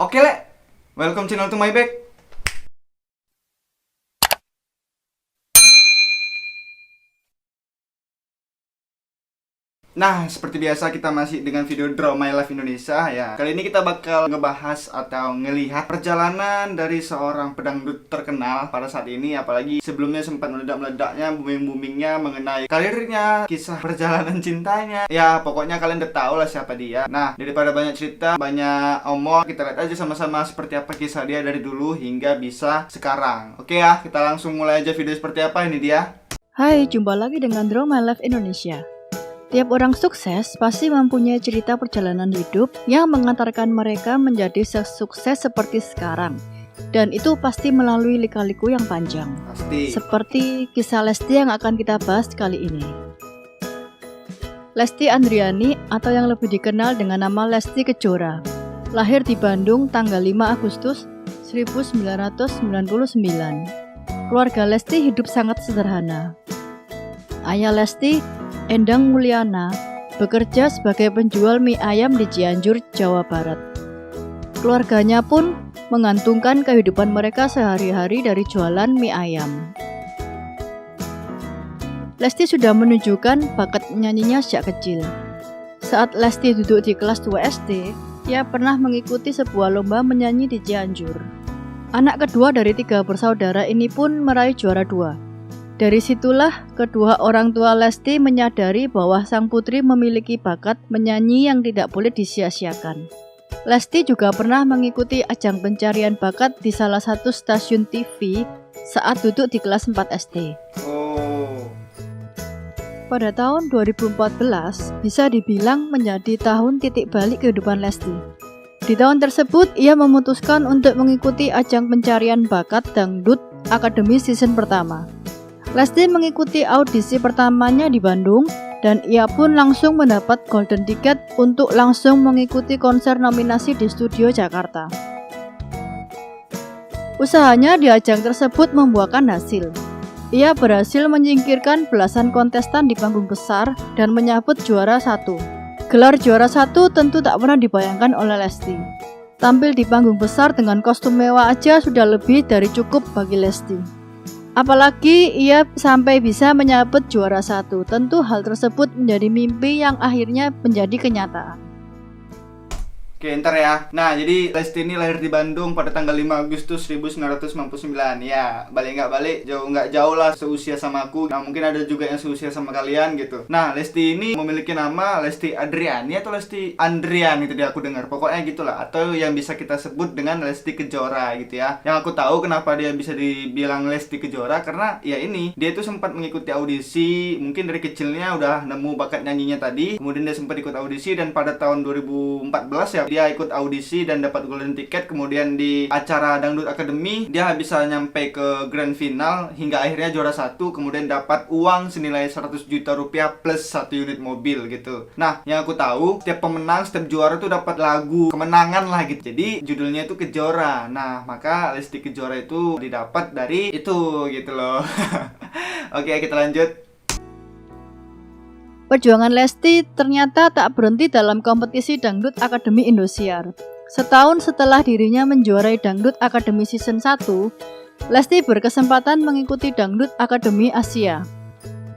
Oke, Le. Welcome channel to my back. Nah, seperti biasa kita masih dengan video Draw My Life Indonesia ya. Kali ini kita bakal ngebahas atau ngelihat perjalanan dari seorang pedangdut terkenal pada saat ini. Apalagi sebelumnya sempat meledak-meledaknya, booming-boomingnya mengenai karirnya, kisah perjalanan cintanya. Ya, pokoknya kalian udah tahu lah siapa dia. Nah, daripada banyak cerita, banyak omong, kita lihat aja sama-sama seperti apa kisah dia dari dulu hingga bisa sekarang. Oke ya, kita langsung mulai aja video seperti apa. Ini dia. Hai, jumpa lagi dengan Draw My Life Indonesia. Tiap orang sukses pasti mempunyai cerita perjalanan hidup yang mengantarkan mereka menjadi sukses seperti sekarang. Dan itu pasti melalui lika-liku yang panjang. Pasti. Seperti kisah Lesti yang akan kita bahas kali ini. Lesti Andriani atau yang lebih dikenal dengan nama Lesti Kejora, lahir di Bandung tanggal 5 Agustus 1999. Keluarga Lesti hidup sangat sederhana. Ayah Lesti, Endang Mulyana, bekerja sebagai penjual mie ayam di Cianjur, Jawa Barat. Keluarganya pun menggantungkan kehidupan mereka sehari-hari dari jualan mie ayam. Lesti sudah menunjukkan bakat menyanyinya sejak kecil. Saat Lesti duduk di kelas 2 SD, ia pernah mengikuti sebuah lomba menyanyi di Cianjur. Anak kedua dari 3 bersaudara ini pun meraih juara 2. Dari situlah kedua orang tua Lesti menyadari bahwa sang putri memiliki bakat menyanyi yang tidak boleh disia-siakan. Lesti juga pernah mengikuti ajang pencarian bakat di salah satu stasiun TV saat duduk di kelas 4 SD. Pada tahun 2014 bisa dibilang menjadi tahun titik balik kehidupan Lesti. Di tahun tersebut ia memutuskan untuk mengikuti ajang pencarian bakat dangdut Akademi season pertama. Lesti mengikuti audisi pertamanya di Bandung dan ia pun langsung mendapat golden ticket untuk langsung mengikuti konser nominasi di studio Jakarta. Usahanya di ajang tersebut membuahkan hasil. Ia berhasil menyingkirkan belasan kontestan di panggung besar dan menyabet juara 1. Gelar juara 1 tentu tak pernah dibayangkan oleh Lesti. Tampil di panggung besar dengan kostum mewah aja sudah lebih dari cukup bagi Lesti. Apalagi ia sampai bisa menyabet juara 1. Tentu hal tersebut menjadi mimpi yang akhirnya menjadi kenyataan. Oke, ntar ya. Nah, jadi Lesti ini lahir di Bandung pada tanggal 5 Agustus 1999. Ya, balik nggak balik, nggak jauh lah seusia sama aku. Nah, mungkin ada juga yang seusia sama kalian gitu. Nah, Lesti ini memiliki nama Lesti Adriani atau Lesti Andrian itu dia aku dengar. Pokoknya gitulah. Atau yang bisa kita sebut dengan Lesti Kejora gitu ya. Yang aku tahu kenapa dia bisa dibilang Lesti Kejora karena ya ini, dia itu sempat mengikuti audisi. Mungkin dari kecilnya udah nemu bakat nyanyinya tadi. Kemudian dia sempat ikut audisi dan pada tahun 2014 ya dia ikut audisi dan dapat golden ticket. Kemudian di acara Dangdut Academy dia bisa nyampe ke grand final hingga akhirnya juara 1. Kemudian dapat uang senilai 100 juta rupiah plus 1 unit mobil gitu. Nah, yang aku tahu setiap pemenang, setiap juara tuh dapat lagu kemenangan lah gitu. Jadi judulnya itu Kejora. Nah, maka Lesti Kejora itu didapat dari itu gitu loh. Oke, kita lanjut. Perjuangan Lesti ternyata tak berhenti dalam kompetisi Dangdut Akademi Indosiar. Setahun setelah dirinya menjuarai Dangdut Akademi Season 1, Lesti berkesempatan mengikuti Dangdut Akademi Asia.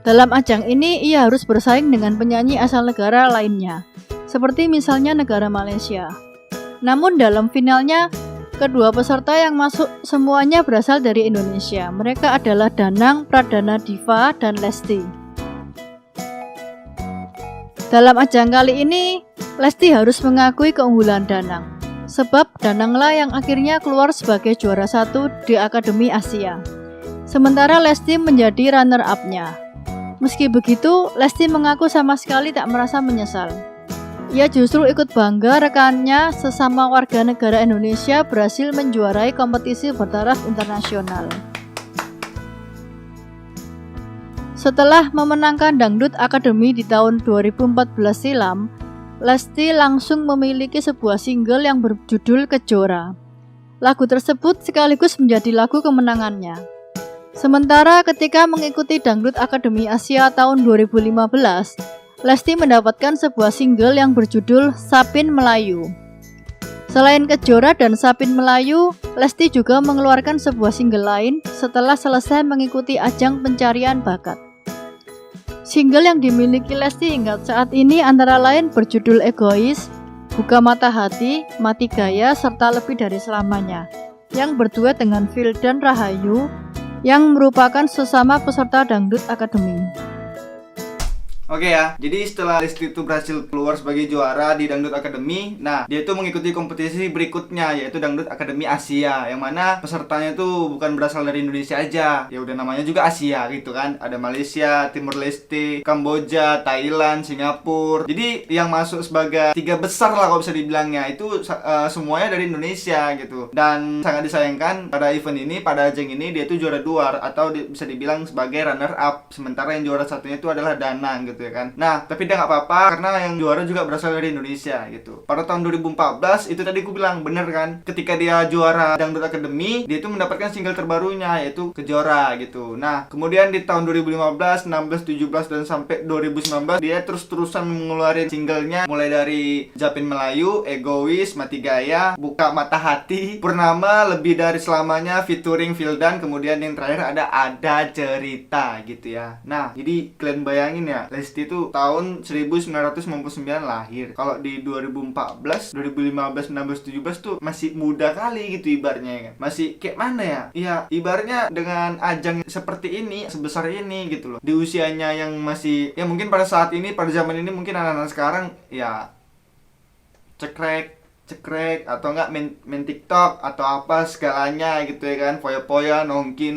Dalam ajang ini, ia harus bersaing dengan penyanyi asal negara lainnya, seperti misalnya negara Malaysia. Namun dalam finalnya, kedua peserta yang masuk semuanya berasal dari Indonesia. Mereka adalah Danang Pradana Diva dan Lesti. Dalam ajang kali ini, Lesti harus mengakui keunggulan Danang. Sebab Dananglah yang akhirnya keluar sebagai juara 1 di Akademi Asia. Sementara Lesti menjadi runner-up-nya. Meski begitu, Lesti mengaku sama sekali tak merasa menyesal. Ia justru ikut bangga rekannya sesama warga negara Indonesia berhasil menjuarai kompetisi bertaraf internasional. Setelah memenangkan Dangdut Akademi di tahun 2014 silam, Lesti langsung memiliki sebuah single yang berjudul Kejora. Lagu tersebut sekaligus menjadi lagu kemenangannya. Sementara ketika mengikuti Dangdut Akademi Asia tahun 2015, Lesti mendapatkan sebuah single yang berjudul Sapin Melayu. Selain Kejora dan Sapin Melayu, Lesti juga mengeluarkan sebuah single lain setelah selesai mengikuti ajang pencarian bakat. Single yang dimiliki Lesti hingga saat ini antara lain berjudul Egois, Buka Mata Hati, Mati Gaya, serta Lebih Dari Selamanya, yang berduet dengan Vildan Rahayu, yang merupakan sesama peserta Dangdut Academy. Oke ya, jadi setelah Lesti itu berhasil keluar sebagai juara di Dangdut Academy, nah dia itu mengikuti kompetisi berikutnya yaitu Dangdut Academy Asia, yang mana pesertanya itu bukan berasal dari Indonesia aja, ya udah namanya juga Asia gitu kan, ada Malaysia, Timur Leste, Kamboja, Thailand, Singapura. Jadi yang masuk sebagai 3 besar lah kalau bisa dibilangnya itu semuanya dari Indonesia gitu. Dan sangat disayangkan pada event ini, pada ajang ini dia itu juara 2 atau bisa dibilang sebagai runner up, sementara yang juara satunya itu adalah Danang gitu ya kan. Nah, tapi dia nggak apa-apa karena yang juara juga berasal dari Indonesia gitu. Pada tahun 2014 itu tadi aku bilang bener kan, ketika dia juara Dangdut Academy, dia itu mendapatkan single terbarunya yaitu Kejora gitu. Nah, kemudian di tahun 2015, 16, 17 dan sampai 2019 dia terus-terusan mengeluarkan singlenya mulai dari Sapin Melayu, Egois, Mati Gaya, Buka Mata Hati, Purnama, Lebih Dari Selamanya featuring Vildan, kemudian yang terakhir ada Cerita gitu ya. Nah, jadi kalian bayangin ya, Lesti itu tahun 1999 lahir. Kalau di 2014, 2015, 16, 17 tuh masih muda kali gitu ibaratnya ya kan. Masih kayak mana ya? Iya, ibaratnya dengan ajang seperti ini, sebesar ini gitu loh. Di usianya yang masih, ya mungkin pada saat ini, pada zaman ini mungkin anak-anak sekarang ya cekrek atau enggak main TikTok atau apa segalanya gitu ya kan, poya-poya, nongki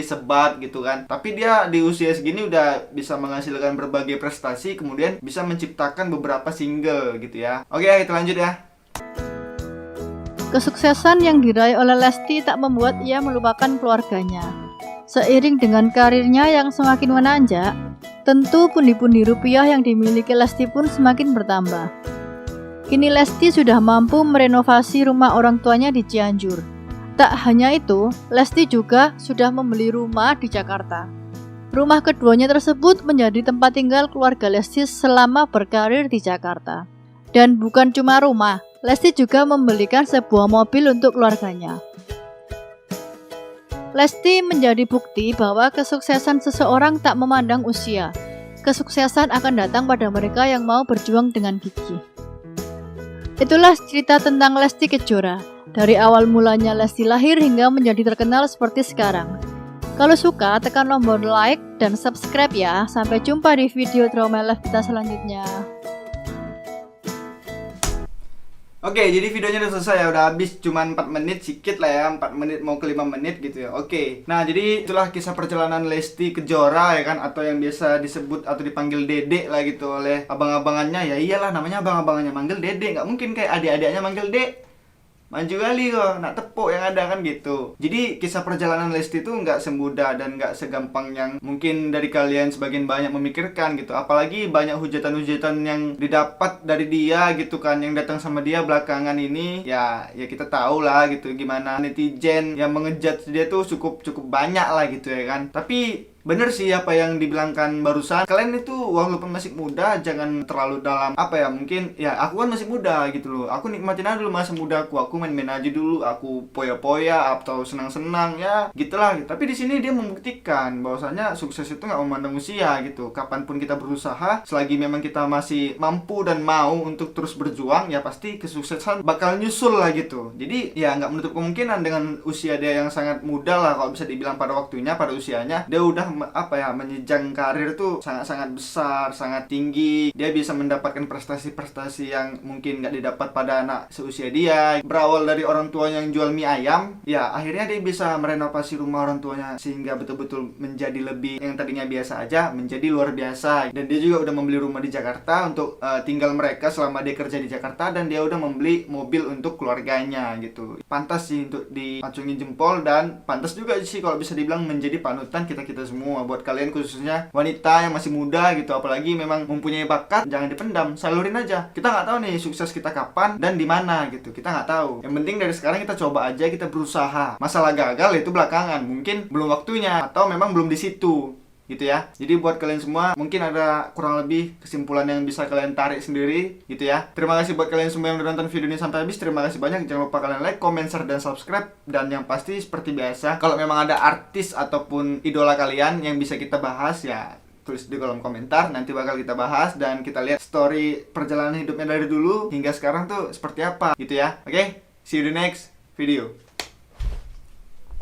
sebat gitu kan. Tapi dia di usia segini udah bisa menghasilkan berbagai prestasi, kemudian bisa menciptakan beberapa single gitu ya. Oke, kita lanjut ya. Kesuksesan yang diraih oleh Lesti tak membuat ia melupakan keluarganya. Seiring dengan karirnya yang semakin menanjak, tentu pundi-pundi rupiah yang dimiliki Lesti pun semakin bertambah. Kini Lesti sudah mampu merenovasi rumah orang tuanya di Cianjur. Tak hanya itu, Lesti juga sudah membeli rumah di Jakarta. Rumah keduanya tersebut menjadi tempat tinggal keluarga Lesti selama berkarir di Jakarta. Dan bukan cuma rumah, Lesti juga membelikan sebuah mobil untuk keluarganya. Lesti menjadi bukti bahwa kesuksesan seseorang tak memandang usia. Kesuksesan akan datang pada mereka yang mau berjuang dengan gigih. Itulah cerita tentang Lesti Kejora, dari awal mulanya Lesti lahir hingga menjadi terkenal seperti sekarang. Kalau suka, tekan tombol like dan subscribe ya. Sampai jumpa di video Trauma Life kita selanjutnya. Oke, jadi videonya udah selesai ya, udah habis, cuman 4 menit sikit lah ya, 4 menit mau ke 5 menit gitu ya. Oke, nah jadi itulah kisah perjalanan Lesti Kejora ya kan, atau yang biasa disebut atau dipanggil Dede lah gitu oleh abang-abangannya. Ya iyalah, namanya abang-abangannya manggil Dede, nggak mungkin kayak adik-adiknya manggil Dek. Maju kali kok, nak tepuk yang ada kan gitu. Jadi kisah perjalanan Lesti itu nggak semudah dan nggak segampang yang mungkin dari kalian sebagian banyak memikirkan gitu. Apalagi banyak hujatan-hujatan yang didapat dari dia gitu kan, yang datang sama dia belakangan ini. Ya kita tahu lah gitu gimana netizen yang mengejat dia tuh cukup banyak lah gitu ya kan. Tapi bener sih apa yang dibilangkan barusan. Kalian itu walaupun masih muda jangan terlalu dalam apa ya, mungkin ya aku kan masih muda gitu loh. Aku nikmatin aja dulu masa muda aku main-main aja dulu, aku poya-poya atau senang-senang ya gitulah. Tapi di sini dia membuktikan bahwasanya sukses itu nggak memandang usia gitu. Kapanpun kita berusaha, selagi memang kita masih mampu dan mau untuk terus berjuang, ya pasti kesuksesan bakal nyusul lah gitu. Jadi ya nggak menutup kemungkinan dengan usia dia yang sangat muda lah kalau bisa dibilang pada waktunya, pada usianya dia udah menjejang karir tuh sangat-sangat besar, sangat tinggi. Dia bisa mendapatkan prestasi-prestasi yang mungkin nggak didapat pada anak seusia dia. Berawal dari orang tuanya yang jual mie ayam, ya akhirnya dia bisa merenovasi rumah orang tuanya sehingga betul-betul menjadi lebih, yang tadinya biasa aja menjadi luar biasa. Dan dia juga udah membeli rumah di Jakarta untuk tinggal mereka selama dia kerja di Jakarta, dan dia udah membeli mobil untuk keluarganya gitu. Pantas sih untuk diacungin jempol, dan pantas juga sih kalau bisa dibilang menjadi panutan kita-kita semua. Buat kalian khususnya wanita yang masih muda gitu, apalagi memang mempunyai bakat, jangan dipendam, salurin aja. Kita nggak tahu nih sukses kita kapan dan di mana gitu, kita nggak tahu. Yang penting dari sekarang kita coba aja, kita berusaha. Masalah gagal itu belakangan, mungkin belum waktunya atau memang belum di situ. gitu ya. Jadi buat kalian semua mungkin ada kurang lebih kesimpulan yang bisa kalian tarik sendiri gitu ya. Terima kasih buat kalian semua yang udah nonton video ini sampai habis. Terima kasih banyak. Jangan lupa kalian like, comment, share, dan subscribe. Dan yang pasti seperti biasa, kalau memang ada artis ataupun idola kalian yang bisa kita bahas ya tulis di kolom komentar, nanti bakal kita bahas dan kita lihat story perjalanan hidupnya dari dulu hingga sekarang tuh seperti apa gitu ya. Oke, see you di next video.